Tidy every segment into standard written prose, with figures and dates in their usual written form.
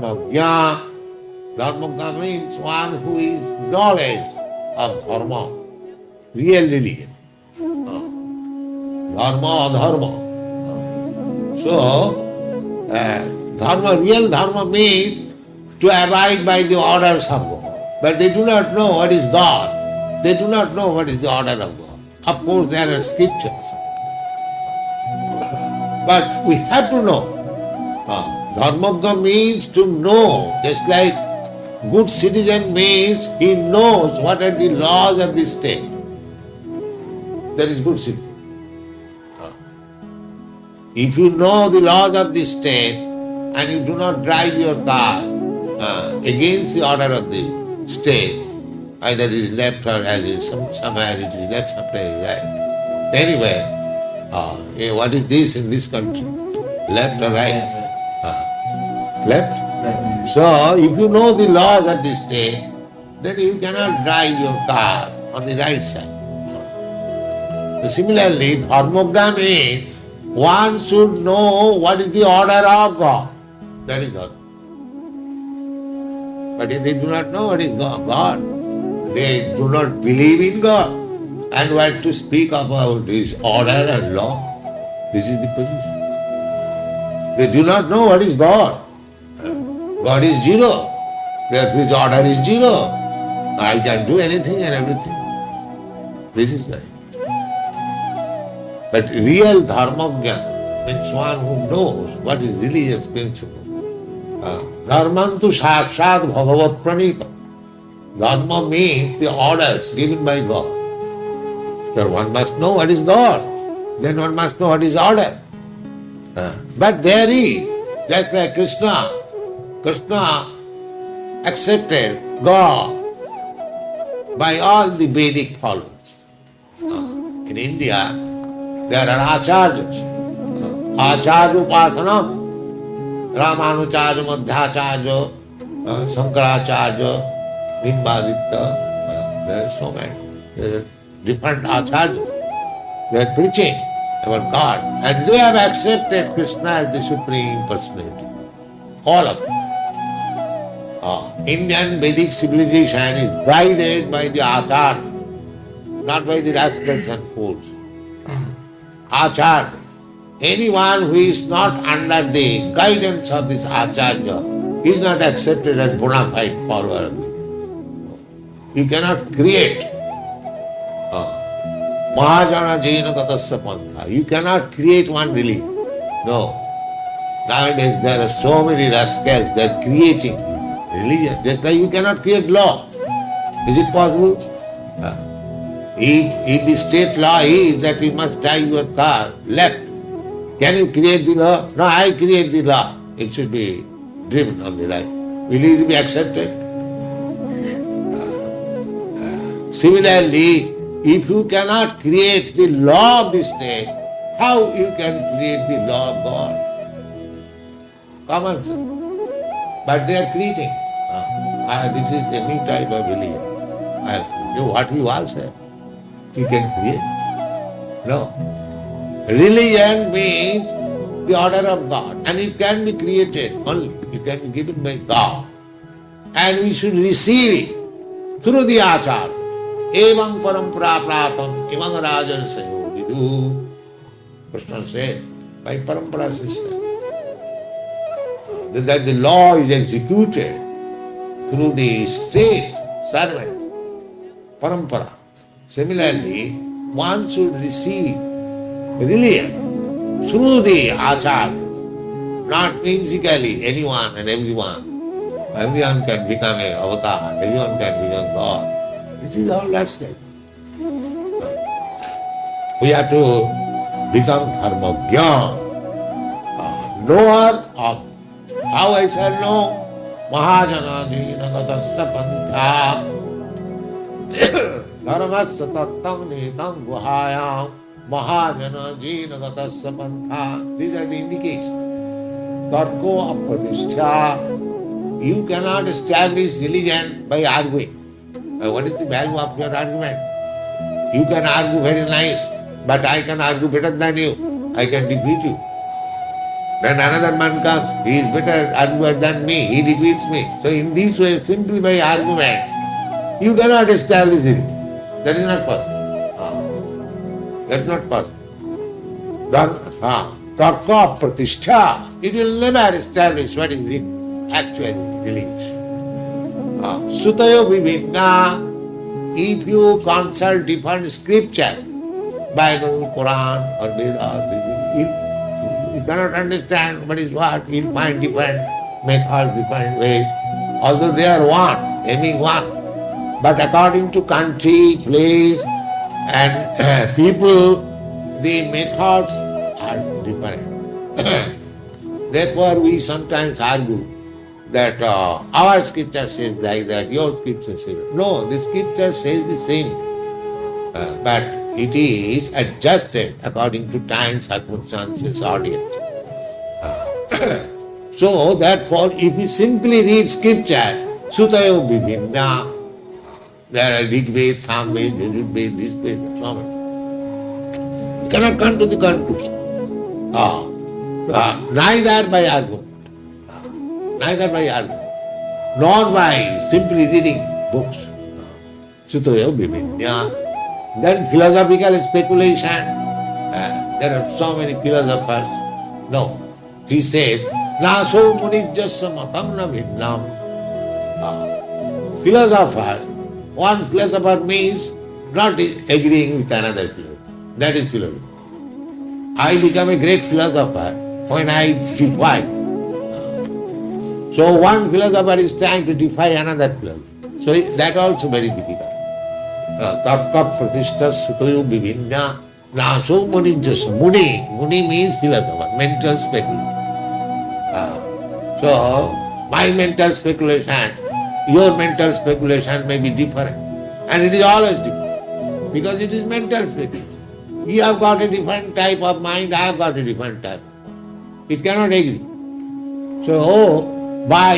dharmagya. Dharmagya means one who is knowledge of dharma, real religion. Dharma, adharma. So, real dharma means to abide by the orders of God. But they do not know what is God. They do not know what is the order of God. Of course, there are scriptures. But we have to know. Dharmagya means to know, just like good citizen means he knows what are the laws of the state. That is good citizen. If you know the laws of the state and you do not drive your car against the order of the state, either it is left or right, somewhere it is left, somewhere it is right. Anyway, what is this in this country? Left or right? Left? So, if you know the laws of the state, then you cannot drive your car on the right side. So similarly, dharmagya means one should know what is the order of God. That is dharma. But if they do not know what is God, they do not believe in God, and what to speak about His order and law. This is the position. They do not know what is God. God is zero. Therefore His order is zero. I can do anything and everything. This is the. But real dharmagya means one who knows what is religious principle. Dharmantu sakshat bhagavat pranita. Dharma means the orders given by God. So one must know what is God. Then one must know what is order. But there is, just like Krishna. Krishna accepted God by all the Vedic followers. In India, there are acharyas. Acharya upasana, Ramanucharya, Madhyacharya, Sankaracharya, Bimbaditya. There are so many. There are different acharyas. They are preaching about God. And they have accepted Krishna as the Supreme Personality. All of them. Indian Vedic civilization is guided by the Acharya, not by the rascals and fools. Acharya. Anyone who is not under the guidance of this Acharya is not accepted as bona fide follower of this. You cannot create Mahajana Jaina Gatasya Pantha. You cannot create one religion. No. Nowadays there are so many rascals, they are creating religion, just like you cannot create law. Is it possible? If the state law is that you must drive your car left, can you create the law? No, I create the law. It should be driven on the right. Will it be accepted? Similarly, if you cannot create the law of the state, how you can create the law of God? Common sense. But they are creating. This is a new type of religion. What you all say, you can create. No. Religion means the order of God, and it can be created only. It can be given by God. And we should receive it through the Acharya. Evang parampara pratam evang rajan sayo vidu. Krishna said, by parampara system, that the law is executed through the state servant, parampara. Similarly, one should receive religion through the acharyas, not whimsically anyone and everyone. Everyone can become an avatar, everyone can become God. This is our last life. We have to become dharmagya, knower of. How I shall know? Mahajana jina gatasya pantha dharmasya tattam netam guhayam Mahajana jina gatasya pantha. These are the indications. Tarko apratishtha. You cannot establish religion by arguing. What is the value of your argument? You can argue very nice, but I can argue better than you. I can defeat you. Then another man comes, he is better arguer than me, he defeats me. So in this way, simply by argument, you cannot establish it. That is not possible. That's not possible. Tarka pratishtha, it will never establish what is it actually beliefs. Sutayo vibhinna, if you consult different scriptures, Bible, Quran, or Vedas, you cannot understand what is what, you'll find different methods, different ways. Although they are one, aiming one. But according to country, place, and people, the methods are different. Therefore, we sometimes argue that our scripture says like that, your scripture says that. No, the scripture says the same thing. But it is adjusted according to time, circumstances, audience. So, therefore, if we simply read scripture, Sutayo Vibhinna, there are Rig Ved, Sam Ved, Yajur Ved, this Ved, so on. You cannot come to the conclusion. Neither by argument, nor by simply reading books. Sutayo Vibhinna. Then philosophical speculation. There are so many philosophers. No. He says, Naso munijjasya matam na bhinnam. Philosophers, one philosopher means not agreeing with another philosopher. That is philosophy. I become a great philosopher when I defy. So one philosopher is trying to defy another philosopher. So that also very difficult. Tarka pratishtha sutayo vibhinna naso munijjasya. Muni means philosopher, mental speculation. So my mental speculation, your mental speculation may be different. And it is always different. Because it is mental speculation. You have got a different type of mind, I have got a different type. It cannot agree. So, by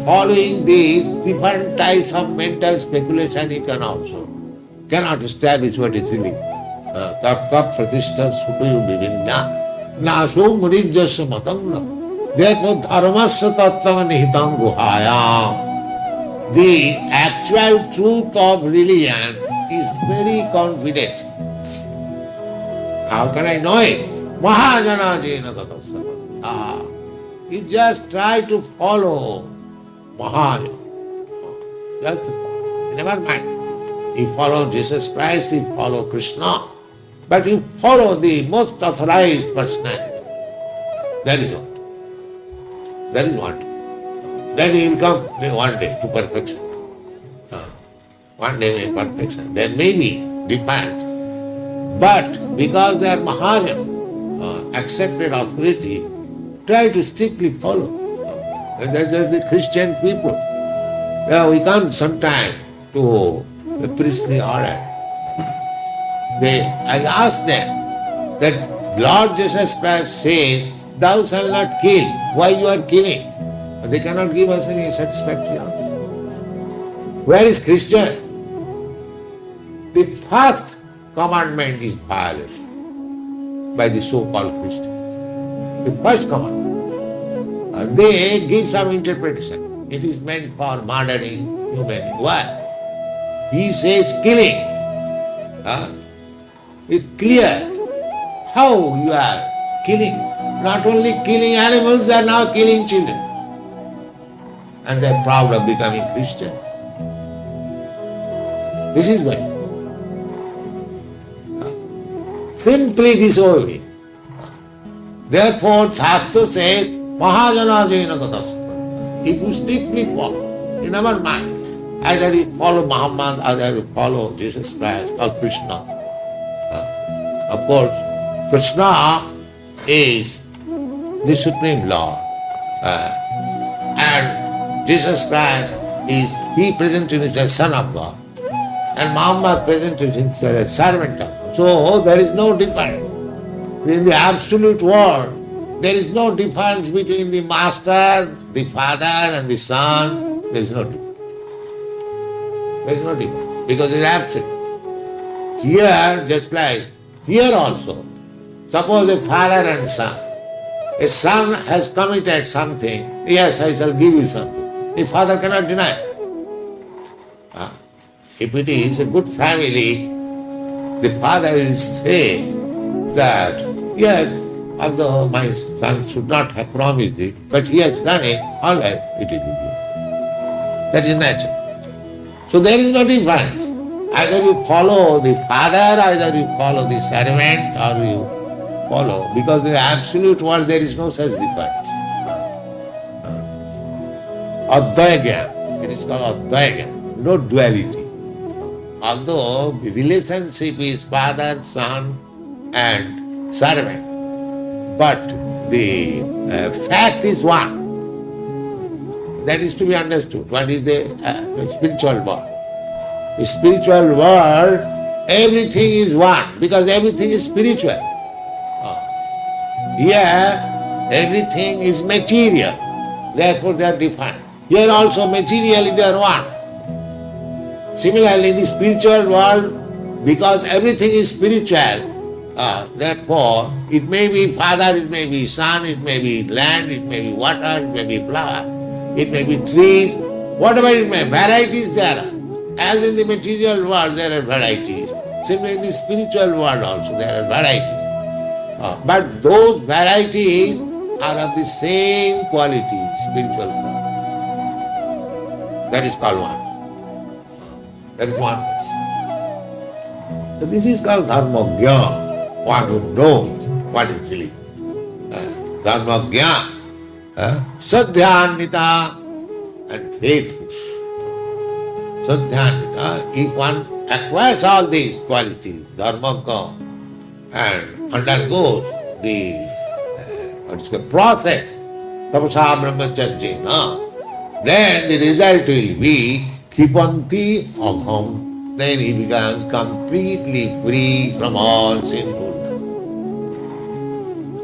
following these different types of mental speculation, you cannot establish what is really. Tarka pratishtha sutayo vibhinna naso munijjasya matam. Therefore, dharmasya tattva nihitam guhayam. The actual truth of religion is very confident. How can I know it? Mahajana jena gatasya. You just try to follow Mahajana. You have to follow. Never mind. You follow Jesus Christ, you follow Krishna, but you follow the most authorized personality. That is all. That is what. Then he will come one day to perfection. One day to perfection. There may be depends. But because they are Mahajan, accepted authority, try to strictly follow. And that is the Christian people. We come sometime to the priestly order. I ask them that Lord Jesus Christ says, thou shalt not kill. Why you are killing? They cannot give us any satisfactory answer. Where is Christian? The first commandment is violated by the so-called Christians. The first commandment. They give some interpretation. It is meant for murdering human. Why? He says killing. It's clear how you are killing. Not only killing animals, they are now killing children. And they are proud of becoming Christian. This is why. Simply disobey. Therefore, Shastra says, Mahajana jena gatasya. If you strictly follow, you never mind. Either you follow Muhammad, either you follow Jesus Christ or Krishna. Of course, Krishna is the Supreme Lord. And Jesus Christ is, he presented himself as Son of God. And Muhammad presented himself as servant of God. So there is no difference. In the absolute world, there is no difference between the Master, the Father and the Son. There is no difference. There is no difference. Because it is absolute. Here, just like here also, suppose a father and son. A son has committed something, yes, I shall give you something. The father cannot deny. If it is a good family, the father will say that, yes, although my son should not have promised it, but he has done it, all right, it will be given. That is natural. So there is no difference. Either you follow the father, either you follow the servant, or you follow, because in the absolute world there is no such difference. Advaya Gyan, it is called Advaya Gyan, no duality. Although the relationship is father, son and servant, but the fact is one. That is to be understood. What is the spiritual world? The spiritual world, everything is one because everything is spiritual. Here, everything is material. Therefore, they are different. Here also, materially, they are one. Similarly, in the spiritual world, because everything is spiritual, therefore, it may be father, it may be son, it may be land, it may be water, it may be flower, it may be trees, whatever it may be, varieties there are. As in the material world, there are varieties. Similarly, in the spiritual world also, there are varieties. But those varieties are of the same quality, spiritual quality. That is called one. That is oneness. So this is called dharmagya, one who knows what is really. Dharmagya, sadhyanita and faithful. Sadhyanita, if one acquires all these qualities, dharmagya, and undergoes the process, tapasa brahmacharya, then the result will be Kipanti Agham, then he becomes completely free from all sinfulness.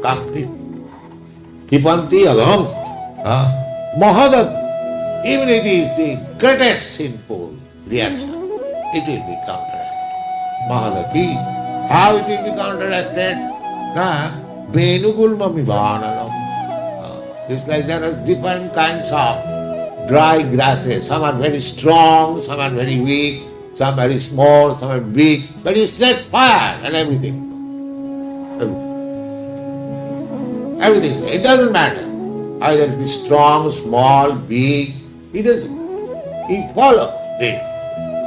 Complete. Kipanti Agham, Mahadat, even it is the greatest sinful reaction, it will be counteracted. Mahadati, how it will be counteracted? Venugulma Mivananam. It's like there are different kinds of dry grasses. Some are very strong, some are very weak, some very small, some are big. But you set fire and everything. Everything. It doesn't matter. Either it is strong, small, big. It doesn't. You follow this.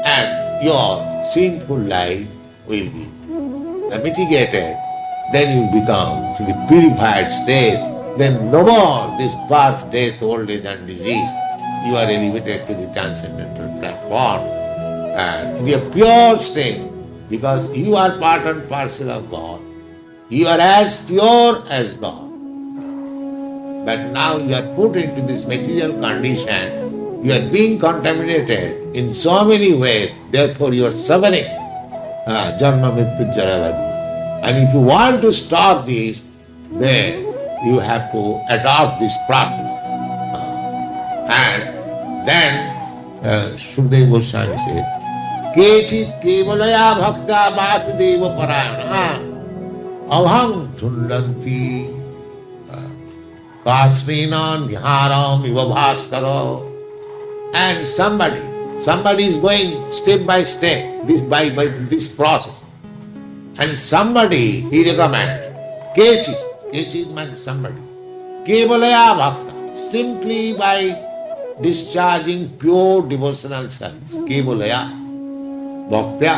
And your sinful life will be mitigated. Then you become to the purified state. Then no more this birth, death, old age and disease. You are elevated to the transcendental platform and in a pure state because you are part and parcel of God. You are as pure as God. But now you are put into this material condition. You are being contaminated in so many ways. Therefore you are suffering. Janma Mrityu Jaravadi. And if you want to stop this, then you have to adopt this process. And then Sukadeva Goswami says, Kechit kevalaya bhakta vasudeva parayana avham thundanti kasrina niharam iva bhaskara. And somebody is going step by step by this process. And somebody he recommends, Kechit means somebody, kevalaya bhakta, simply by discharging pure devotional service. Kevalaya, Bhaktya.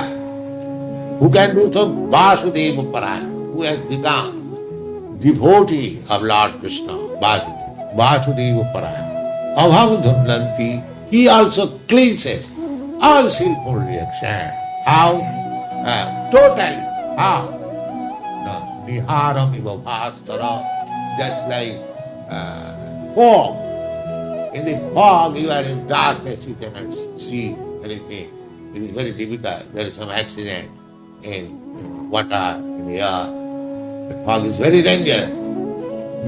Who can do so? Vasudeva Parayana, who has become devotee of Lord Krishna, Vasudeva. Vasudeva Parayana. Abham Dhundanti, he also cleanses all sinful reaction. How? Totally. How? No. Niharam iva bhaskara, just like fog. In the fog, you are in darkness, you cannot see anything. It is very difficult. There is some accident in water, in the earth. The fog is very dangerous.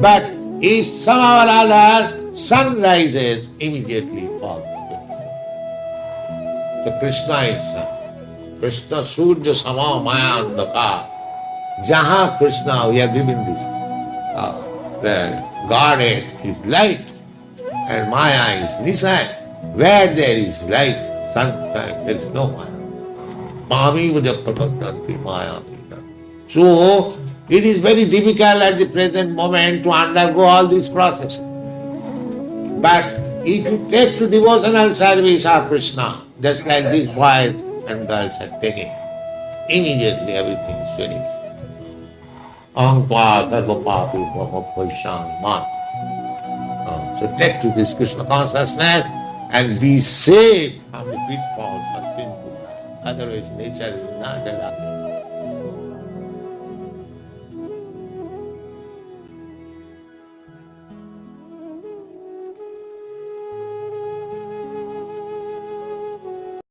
But if somehow or other sun rises, immediately fog is gone. So Krishna is sun. Krishna Surya Sama Maya Andhaka. Jaha Krishna, we are given this. the Godhead is light and Maya is Nisaya. Where there is light, sunshine, there is no Maya. Mami Vajapratanti Maya. So, it is very difficult at the present moment to undergo all this process. But if you take to devotional service of Krishna, just like these boys and girls are taking, immediately everything is finished. Aham sarvapapi brahma man. So take to this Krishna consciousness and be saved from the pitfalls of sinful life. Otherwise nature will not allow.